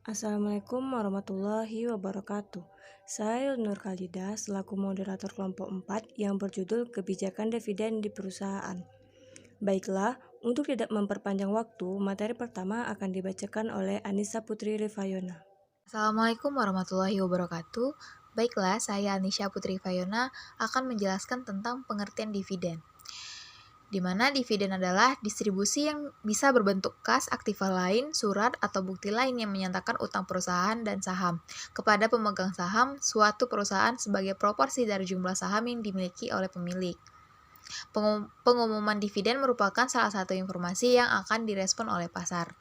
Assalamualaikum warahmatullahi wabarakatuh. Saya Nur Khalida selaku moderator kelompok 4 yang berjudul Kebijakan Dividen di Perusahaan. Baiklah, untuk tidak memperpanjang waktu, materi pertama akan dibacakan oleh Anissa Putri Rifayona. Assalamualaikum warahmatullahi wabarakatuh. Baiklah, saya Anisha Putri Fayona akan menjelaskan tentang pengertian dividen. Di mana dividen adalah distribusi yang bisa berbentuk kas, aktiva lain, surat, atau bukti lain yang menyatakan utang perusahaan dan saham kepada pemegang saham suatu perusahaan sebagai proporsi dari jumlah saham yang dimiliki oleh pemilik. Pengumuman dividen merupakan salah satu informasi yang akan direspon oleh pasar.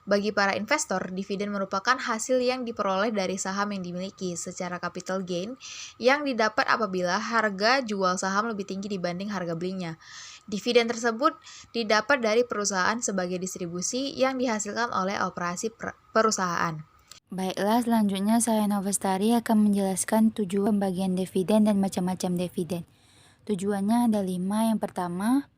Bagi para investor, dividen merupakan hasil yang diperoleh dari saham yang dimiliki secara capital gain yang didapat apabila harga jual saham lebih tinggi dibanding harga belinya. Dividen tersebut didapat dari perusahaan sebagai distribusi yang dihasilkan oleh operasi perusahaan. Baiklah, selanjutnya saya Novastari akan menjelaskan tujuan pembagian dividen dan macam-macam dividen. Tujuannya ada 5. Yang pertama,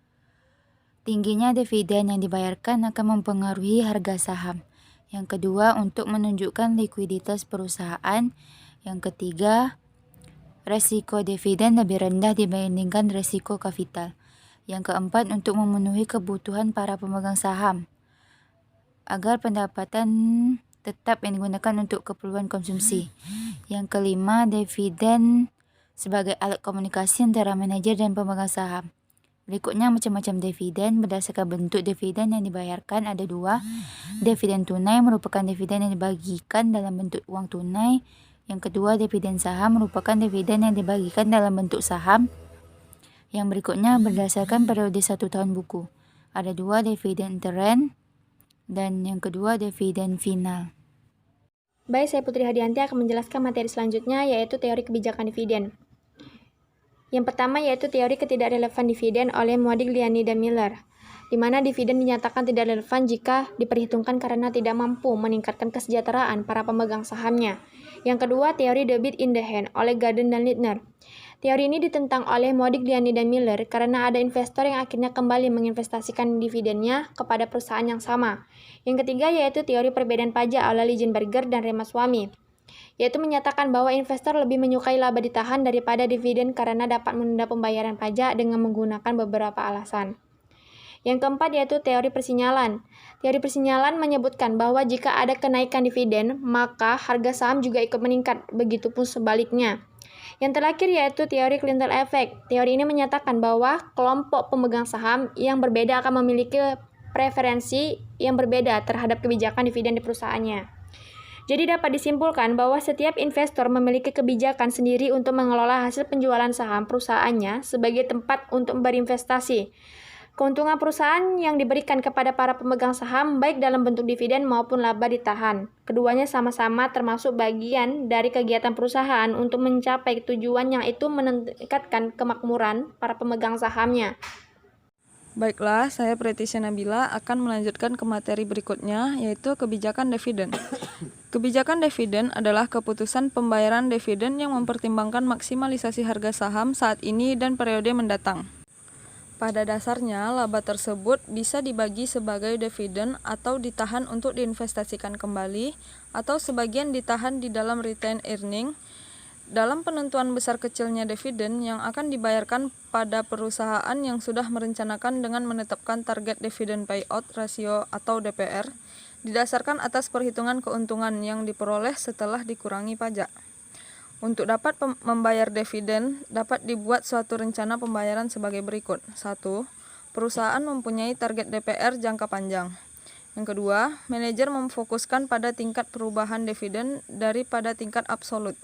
tingginya dividen yang dibayarkan akan mempengaruhi harga saham. Yang kedua, untuk menunjukkan likuiditas perusahaan. Yang ketiga, resiko dividen lebih rendah dibandingkan resiko kapital. Yang keempat, untuk memenuhi kebutuhan para pemegang saham agar pendapatan tetap yang digunakan untuk keperluan konsumsi. Yang kelima, dividen sebagai alat komunikasi antara manajer dan pemegang saham. Berikutnya macam-macam dividen. Berdasarkan bentuk dividen yang dibayarkan ada 2. Dividen tunai merupakan dividen yang dibagikan dalam bentuk uang tunai. Yang kedua, dividen saham merupakan dividen yang dibagikan dalam bentuk saham. Yang berikutnya berdasarkan periode 1 tahun buku. Ada 2, dividen interim dan yang kedua dividen final. Baik, saya Putri Hadianti akan menjelaskan materi selanjutnya yaitu teori kebijakan dividen. Yang pertama yaitu teori ketidakrelevan dividen oleh Modigliani dan Miller, di mana dividen dinyatakan tidak relevan jika diperhitungkan karena tidak mampu meningkatkan kesejahteraan para pemegang sahamnya. Yang kedua, teori debit in the hand oleh Garden dan Littner. Teori ini ditentang oleh Modigliani dan Miller karena ada investor yang akhirnya kembali menginvestasikan dividennya kepada perusahaan yang sama. Yang ketiga yaitu teori perbedaan pajak oleh Ligenberger dan Ramaswamy, yaitu menyatakan bahwa investor lebih menyukai laba ditahan daripada dividen karena dapat menunda pembayaran pajak dengan menggunakan beberapa alasan. Yang keempat yaitu teori persinyalan. Teori persinyalan menyebutkan bahwa jika ada kenaikan dividen, maka harga saham juga ikut meningkat, begitupun sebaliknya. Yang terakhir yaitu teori Clinton Effect. Teori ini menyatakan bahwa kelompok pemegang saham yang berbeda akan memiliki preferensi yang berbeda terhadap kebijakan dividen di perusahaannya. Jadi dapat disimpulkan bahwa setiap investor memiliki kebijakan sendiri untuk mengelola hasil penjualan saham perusahaannya sebagai tempat untuk berinvestasi. Keuntungan perusahaan yang diberikan kepada para pemegang saham baik dalam bentuk dividen maupun laba ditahan. Keduanya sama-sama termasuk bagian dari kegiatan perusahaan untuk mencapai tujuan yang itu meningkatkan kemakmuran para pemegang sahamnya. Baiklah, saya Pretisha Nabila akan melanjutkan ke materi berikutnya, yaitu kebijakan dividen. Kebijakan dividen adalah keputusan pembayaran dividen yang mempertimbangkan maksimalisasi harga saham saat ini dan periode mendatang. Pada dasarnya, laba tersebut bisa dibagi sebagai dividen atau ditahan untuk diinvestasikan kembali, atau sebagian ditahan di dalam retained earning. Dalam penentuan besar kecilnya dividen yang akan dibayarkan pada perusahaan yang sudah merencanakan dengan menetapkan target dividend payout ratio atau DPR, didasarkan atas perhitungan keuntungan yang diperoleh setelah dikurangi pajak. Untuk dapat membayar dividen, dapat dibuat suatu rencana pembayaran sebagai berikut. 1. Perusahaan mempunyai target DPR jangka panjang. Yang kedua, manajer memfokuskan pada tingkat perubahan dividen daripada tingkat absolut.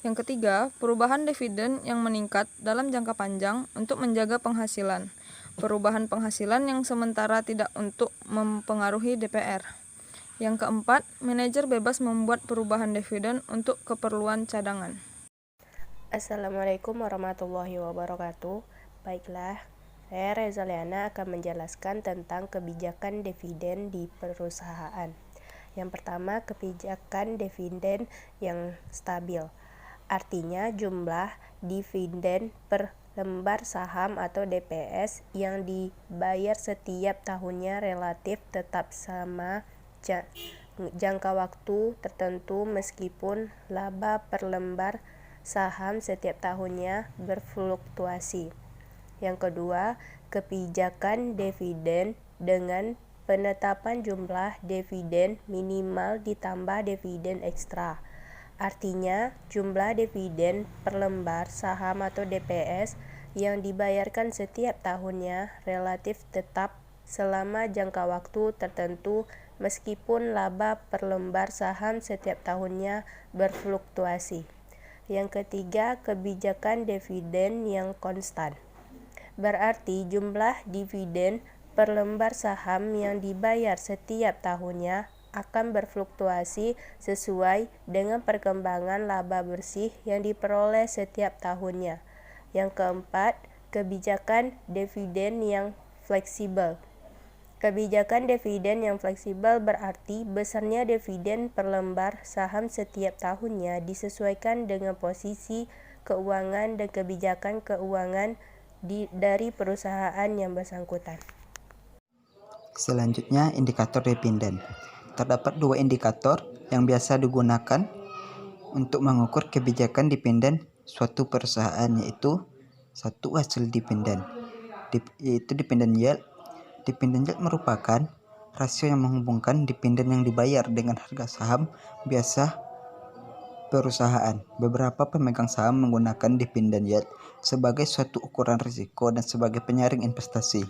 Yang ketiga, perubahan dividen yang meningkat dalam jangka panjang untuk menjaga penghasilan. Perubahan penghasilan yang sementara tidak untuk mempengaruhi DPR. Yang keempat, manajer bebas membuat perubahan dividen untuk keperluan cadangan. Assalamualaikum warahmatullahi wabarakatuh. Baiklah, saya Reza Liana akan menjelaskan tentang kebijakan dividen di perusahaan. Yang pertama, kebijakan dividen yang stabil. Artinya jumlah dividen per lembar saham atau DPS yang dibayar setiap tahunnya relatif tetap sama jangka waktu tertentu meskipun laba per lembar saham setiap tahunnya berfluktuasi. Yang kedua, kebijakan dividen dengan penetapan jumlah dividen minimal ditambah dividen ekstra. Artinya, jumlah dividen per lembar saham atau DPS yang dibayarkan setiap tahunnya relatif tetap selama jangka waktu tertentu meskipun laba per lembar saham setiap tahunnya berfluktuasi. Yang ketiga, kebijakan dividen yang konstan. Berarti jumlah dividen per lembar saham yang dibayar setiap tahunnya akan berfluktuasi sesuai dengan perkembangan laba bersih yang diperoleh setiap tahunnya. Yang keempat, kebijakan dividen yang fleksibel. Kebijakan dividen yang fleksibel berarti besarnya dividen per lembar saham setiap tahunnya disesuaikan dengan posisi keuangan dan kebijakan keuangan dari perusahaan yang bersangkutan. Selanjutnya, indikator dividen. Terdapat dua indikator yang biasa digunakan untuk mengukur kebijakan dividen suatu perusahaan, yaitu satu, hasil dividen, yaitu dividen yield. Dividen yield merupakan rasio yang menghubungkan dividen yang dibayar dengan harga saham biasa perusahaan. Beberapa pemegang saham menggunakan dividen yield sebagai suatu ukuran risiko dan sebagai penyaring investasi.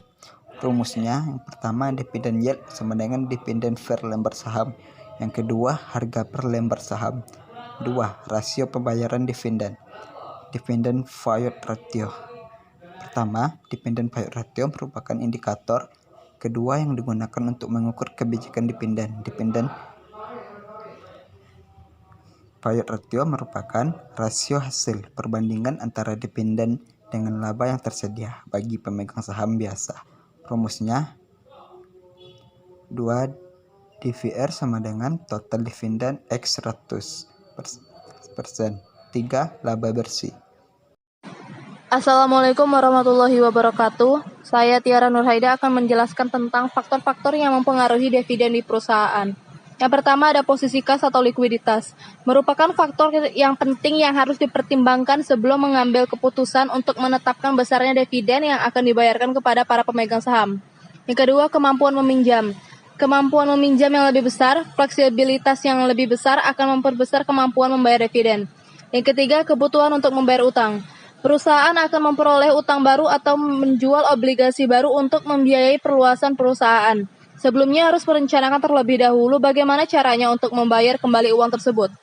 Rumusnya, yang pertama, dividen yield sama dengan dividen per lembar saham. Yang kedua, harga per lembar saham. 2. Rasio pembayaran dividen. Dividen payout ratio. Pertama, dividen payout ratio merupakan indikator kedua yang digunakan untuk mengukur kebijakan dividen. Dividen payout ratio merupakan rasio hasil perbandingan antara dividen dengan laba yang tersedia bagi pemegang saham biasa. Rumusnya 2 DVR sama dengan total dividen X 100%. 3. Laba bersih. Assalamualaikum warahmatullahi wabarakatuh. Saya Tiara Nurhaida akan menjelaskan tentang faktor-faktor yang mempengaruhi dividen di perusahaan. Yang pertama ada posisi kas atau likuiditas. Merupakan faktor yang penting yang harus dipertimbangkan sebelum mengambil keputusan untuk menetapkan besarnya dividen yang akan dibayarkan kepada para pemegang saham. Yang kedua, kemampuan meminjam. Kemampuan meminjam yang lebih besar, fleksibilitas yang lebih besar akan memperbesar kemampuan membayar dividen. Yang ketiga, kebutuhan untuk membayar utang. Perusahaan akan memperoleh utang baru atau menjual obligasi baru untuk membiayai perluasan perusahaan. Sebelumnya harus merencanakan terlebih dahulu bagaimana caranya untuk membayar kembali uang tersebut.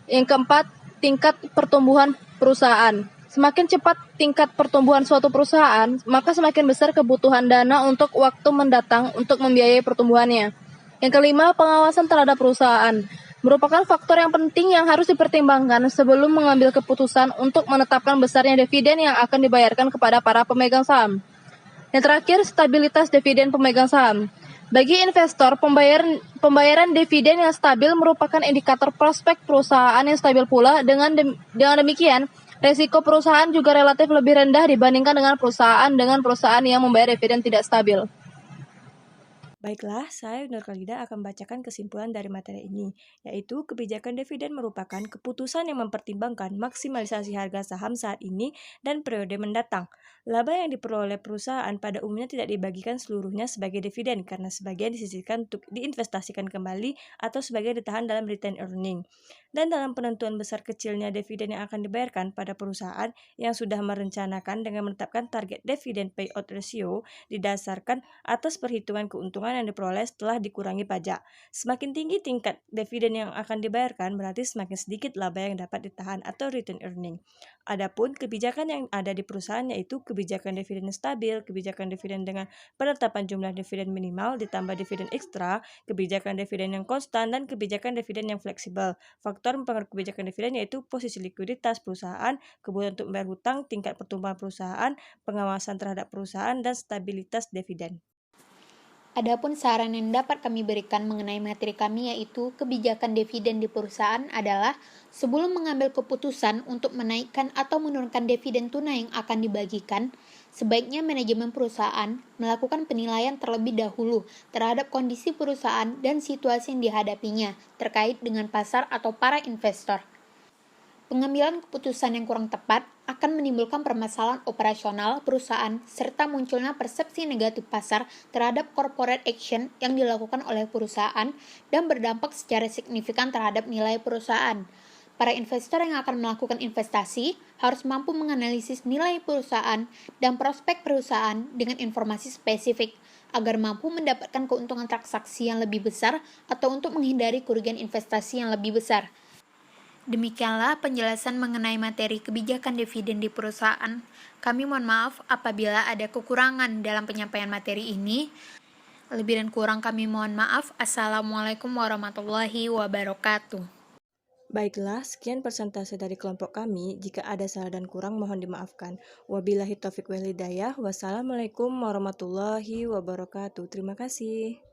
Yang keempat, tingkat pertumbuhan perusahaan. Semakin cepat tingkat pertumbuhan suatu perusahaan, maka semakin besar kebutuhan dana untuk waktu mendatang untuk membiayai pertumbuhannya. Yang kelima, pengawasan terhadap perusahaan. Merupakan faktor yang penting yang harus dipertimbangkan sebelum mengambil keputusan untuk menetapkan besarnya dividen yang akan dibayarkan kepada para pemegang saham. Yang terakhir, stabilitas dividen pemegang saham. Bagi investor, pembayaran dividen yang stabil merupakan indikator prospek perusahaan yang stabil pula. Dengan demikian, resiko perusahaan juga relatif lebih rendah dibandingkan dengan perusahaan yang membayar dividen tidak stabil. Baiklah, saya Nur Khalida akan membacakan kesimpulan dari materi ini, yaitu kebijakan dividen merupakan keputusan yang mempertimbangkan maksimalisasi harga saham saat ini dan periode mendatang. Laba yang diperoleh perusahaan pada umumnya tidak dibagikan seluruhnya sebagai dividen karena sebagian disisihkan untuk diinvestasikan kembali atau sebagian ditahan dalam retained earning. Dan dalam penentuan besar kecilnya dividen yang akan dibayarkan pada perusahaan yang sudah merencanakan dengan menetapkan target dividen payout ratio didasarkan atas perhitungan keuntungan yang diperoleh setelah dikurangi pajak. Semakin tinggi tingkat dividen yang akan dibayarkan, berarti semakin sedikit laba yang dapat ditahan atau retained earning. Adapun kebijakan yang ada di perusahaan yaitu kebijakan dividen stabil, kebijakan dividen dengan penetapan jumlah dividen minimal ditambah dividen ekstra, kebijakan dividen yang konstan, dan kebijakan dividen yang fleksibel. Faktor mempengaruhi kebijakan dividen yaitu posisi likuiditas perusahaan, kebutuhan untuk membayar hutang, tingkat pertumbuhan perusahaan, pengawasan terhadap perusahaan, dan stabilitas dividen. Adapun saran yang dapat kami berikan mengenai materi kami yaitu kebijakan dividen di perusahaan adalah sebelum mengambil keputusan untuk menaikkan atau menurunkan dividen tunai yang akan dibagikan, Sebaiknya manajemen perusahaan melakukan penilaian terlebih dahulu terhadap kondisi perusahaan dan situasi yang dihadapinya terkait dengan pasar atau para investor. Pengambilan keputusan yang kurang tepat akan menimbulkan permasalahan operasional perusahaan serta munculnya persepsi negatif pasar terhadap corporate action yang dilakukan oleh perusahaan dan berdampak secara signifikan terhadap nilai perusahaan. Para investor yang akan melakukan investasi harus mampu menganalisis nilai perusahaan dan prospek perusahaan dengan informasi spesifik agar mampu mendapatkan keuntungan transaksi yang lebih besar atau untuk menghindari kerugian investasi yang lebih besar. Demikianlah penjelasan mengenai materi kebijakan dividen di perusahaan. Kami mohon maaf apabila ada kekurangan dalam penyampaian materi ini. Lebih dan kurang kami mohon maaf. Assalamualaikum warahmatullahi wabarakatuh. Baiklah, sekian persentase dari kelompok kami. Jika ada salah dan kurang, mohon dimaafkan. Wabillahi taufiq wal hidayah. Wassalamualaikum warahmatullahi wabarakatuh. Terima kasih.